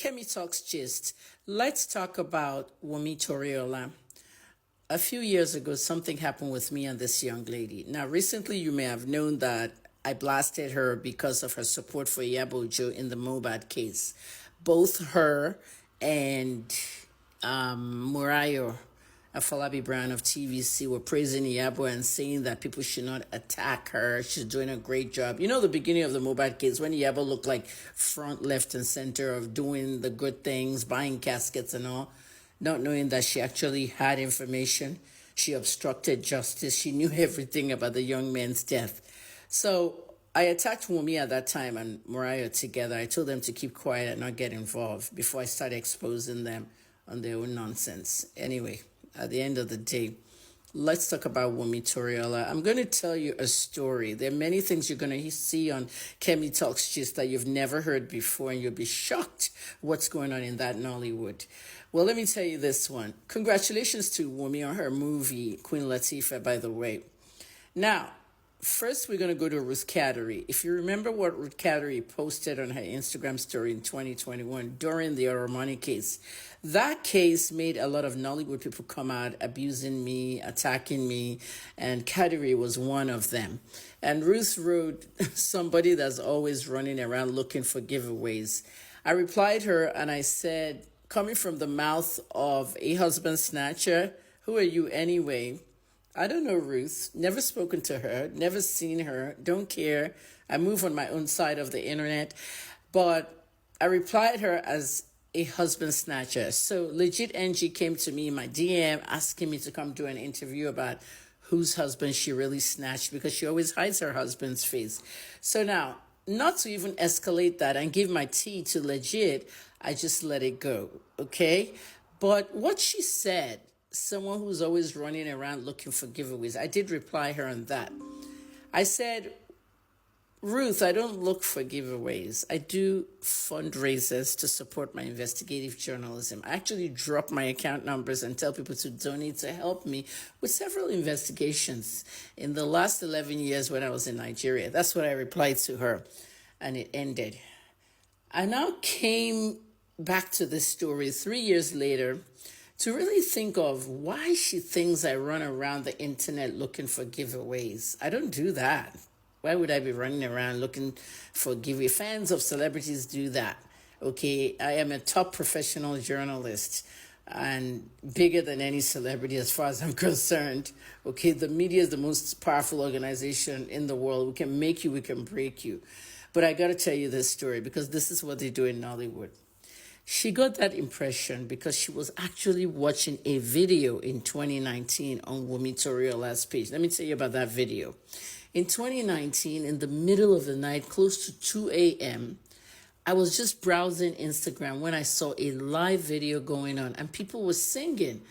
Kemi Talks Gist. Let's talk about Wunmi Toriola. A few years ago, something happened with me and this young lady. Now, recently, you may have known that I blasted her because of her support for Yabojo in the Mohbad case. Both her and Murayo Afolabi Brown of TVC were praising Yabo and saying that people should not attack her. She's doing a great job. You know, the beginning of the Mohbad case, when Yabo looked like front, left, and center of doing the good things, buying caskets and all, not knowing that she actually had information. She obstructed justice. She knew everything about the young man's death. So I attacked Wunmi at that time and Mariah together. I told them to keep quiet and not get involved before I started exposing them on their own nonsense. Anyway, at the end of the day, let's talk about Wunmi Toriola. I'm going to tell you a story. There are many things you're going to see on Kemi Talks Gist that you've never heard before, and you'll be shocked what's going on in that Nollywood. Well, let me tell you this one. Congratulations to Wunmi on her movie, Queen Latifah, by the way. Now, first, we're going to go to Ruth Kadiri. If you remember what Ruth Kadiri posted on her Instagram story in 2021 during the Oromani case, that case made a lot of Nollywood people come out abusing me, attacking me, and Kadiri was one of them. And Ruth wrote, somebody that's always running around looking for giveaways. I replied her and I said, coming from the mouth of a husband snatcher, who are you anyway? I don't know Ruth, never spoken to her, never seen her, don't care. I move on my own side of the internet. But I replied her as a husband snatcher. So legit Angie came to me in my DM asking me to come do an interview about whose husband she really snatched because she always hides her husband's face. So now, not to even escalate that and give my tea to legit, I just let it go, okay? But what she said, someone who's always running around looking for giveaways, I did reply her on that. I said, Ruth, I don't look for giveaways. I do fundraisers to support my investigative journalism. I actually drop my account numbers and tell people to donate to help me with several investigations in the last 11 years when I was in Nigeria. That's what I replied to her, and it ended. I now came back to this story 3 years later to really think of why she thinks I run around the internet looking for giveaways. I don't do that. Why would I be running around looking for giveaways? Fans of celebrities do that. Okay, I am a top professional journalist and bigger than any celebrity as far as I'm concerned. Okay, the media is the most powerful organization in the world. We can make you, we can break you. But I got to tell you this story because this is what they do in Nollywood. She got that impression because she was actually watching a video in 2019 on Wunmi Toriola's page. Let me tell you about that video. In 2019, in the middle of the night, close to 2 a.m., I was just browsing Instagram when I saw a live video going on and people were singing.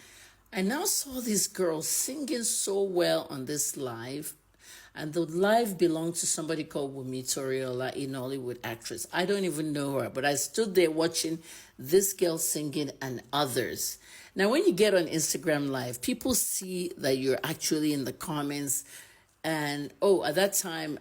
I now saw these girls singing so well on this live. And the live belonged to somebody called Wunmi Toriola, a Nollywood actress. I don't even know her, but I stood there watching this girl singing and others. Now, when you get on Instagram Live, people see that you're actually in the comments. And, at that time,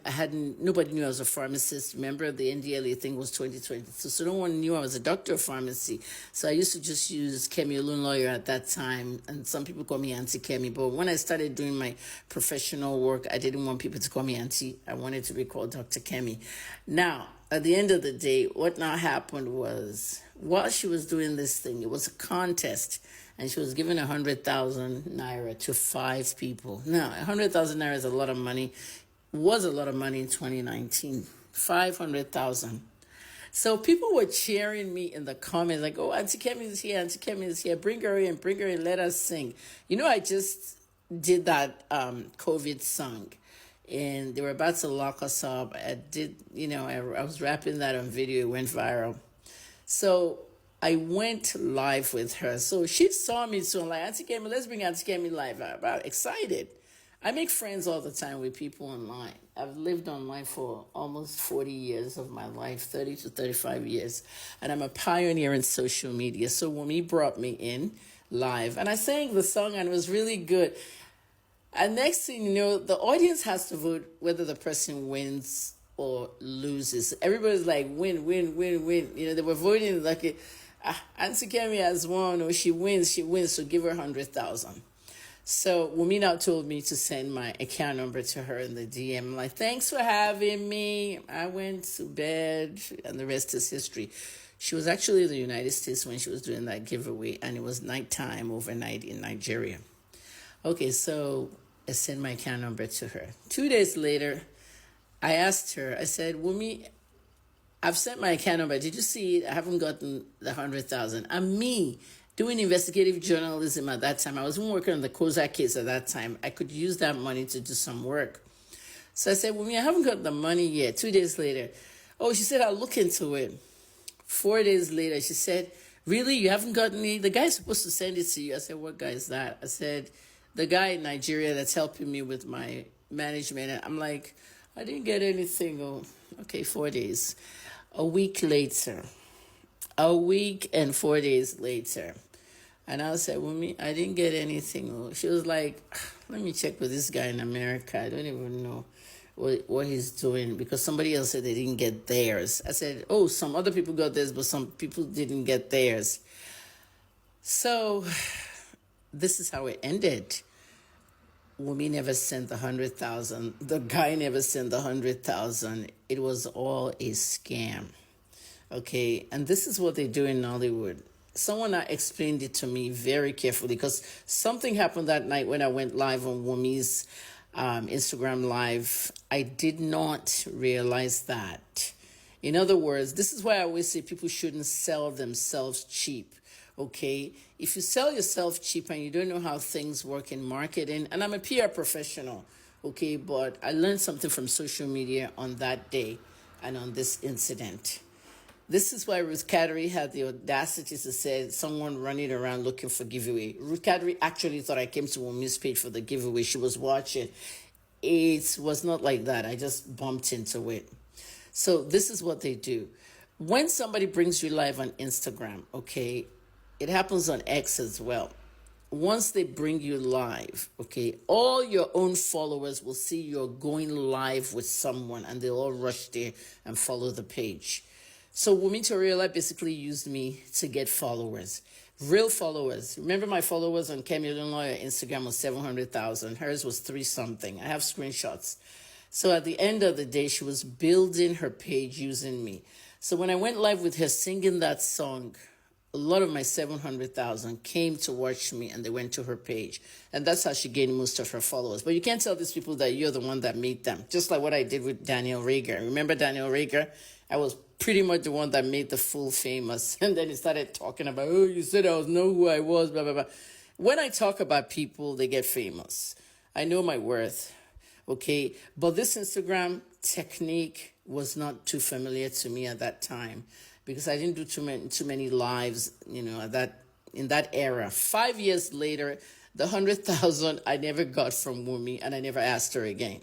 nobody knew I was a pharmacist. Remember, the NDLA thing was 2022, so no one knew I was a doctor of pharmacy. So I used to just use Kemi Olun Lawyer at that time, and some people call me Auntie Kemi. But when I started doing my professional work, I didn't want people to call me Auntie. I wanted to be called Dr. Kemi. Now, at the end of the day, what now happened was, while she was doing this thing, it was a contest, and she was giving 100,000 naira to 5 people. Now, 100,000 naira is a lot of money. Was a lot of money in 2019. 500,000. So people were cheering me in the comments, like, oh, Auntie Kemi is here, Auntie Kemi is here. Bring her in, let us sing. You know, I just did that COVID song. And they were about to lock us up. I was rapping that on video. It went viral. So I went live with her. So she saw me. So I'm like, Auntie Kemi, let's bring Auntie Kemi live. I'm about excited. I make friends all the time with people online. I've lived online for almost 40 years of my life, 30 to 35 years. And I'm a pioneer in social media. So when he brought me in live, and I sang the song and it was really good. And next thing you know, the audience has to vote whether the person wins or loses. Everybody's like, win, win, win, win. They were voting like, Auntie Kemi has won, or she wins, so give her 100,000. So Wunmi now told me to send my account number to her in the DM. I'm like, thanks for having me. I went to bed, and the rest is history. She was actually in the United States when she was doing that giveaway, and it was nighttime overnight in Nigeria. Okay, so I sent my account number to her. 2 days later, I asked her, I said, Wunmi, I've sent my account number. Did you see it? I haven't gotten the 100,000. And me, doing investigative journalism at that time, I was even working on the Kozak case at that time. I could use that money to do some work. So I said, Wunmi, I haven't got the money yet. 2 days later. Oh, she said, I'll look into it. 4 days later, she said, really? You haven't gotten it? The guy's supposed to send it to you. I said, what guy is that? I said, the guy in Nigeria that's helping me with my management. And I'm like, I didn't get anything. Oh, okay, 4 days. A week later. A week and 4 days later. And I said, Wunmi, I didn't get anything. Oh, she was like, let me check with this guy in America. I don't even know what he's doing, because somebody else said they didn't get theirs. I said, oh, some other people got theirs, but some people didn't get theirs. So this is how it ended. Wunmi never sent the 100,000. The guy never sent the 100,000. It was all a scam. Okay, and this is what they do in Nollywood. Someone explained it to me very carefully, because something happened that night when I went live on Wunmi's Instagram Live. I did not realize that. In other words, this is why I always say people shouldn't sell themselves cheap. Okay, if you sell yourself cheap and you don't know how things work in marketing, and I'm a PR professional, okay, but I learned something from social media on that day and on this incident. This is why Ruth Kadiri had the audacity to say someone running around looking for giveaway. Ruth Kadiri actually thought I came to Wunmi's page for the giveaway. She was watching. It was not like that. I just bumped into it. So this is what they do. When somebody brings you live on Instagram, okay, it happens on X as well. Once they bring you live, okay, all your own followers will see you're going live with someone, and they'll all rush there and follow the page. So Wunmi Toriola basically used me to get followers, real followers. Remember, my followers on Kemi Lawyer Instagram was 700,000. Hers was 3-something. I have screenshots. So at the end of the day, she was building her page using me. So when I went live with her singing that song, a lot of my 700,000 came to watch me, and they went to her page. And that's how she gained most of her followers. But you can't tell these people that you're the one that made them. Just like what I did with Daniel Rager. Remember Daniel Rager? I was pretty much the one that made the fool famous. And then he started talking about, oh, you said I was know who I was, blah, blah, blah. When I talk about people, they get famous. I know my worth, okay? But this Instagram technique was not too familiar to me at that time, because I didn't do too many lives, in that era. 5 years later, the 100,000 I never got from Wunmi, and I never asked her again.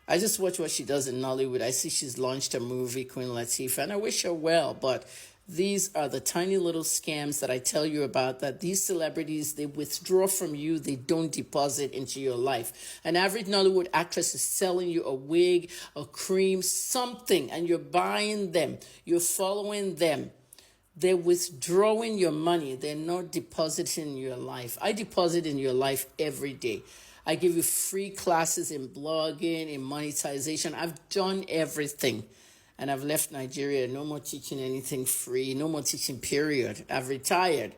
I just watch what she does in Nollywood. I see she's launched a movie, Queen Latifah, and I wish her well. But these are the tiny little scams that I tell you about, that these celebrities, they withdraw from you. They don't deposit into your life. An average Nollywood actress is selling you a wig, a cream, something, and you're buying them. You're following them. They're withdrawing your money. They're not depositing in your life. I deposit in your life every day. I give you free classes in blogging, in monetization. I've done everything. And I've left Nigeria. No more teaching anything free. No more teaching, period. I've retired.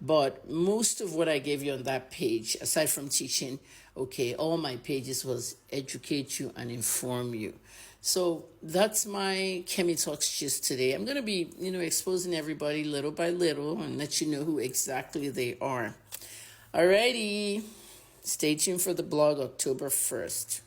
But most of what I gave you on that page, aside from teaching, okay, all my pages was educate you and inform you. So that's my Kemi Talks gist today. I'm going to be, exposing everybody little by little and let you know who exactly they are. Alrighty. Stay tuned for the blog October 1st.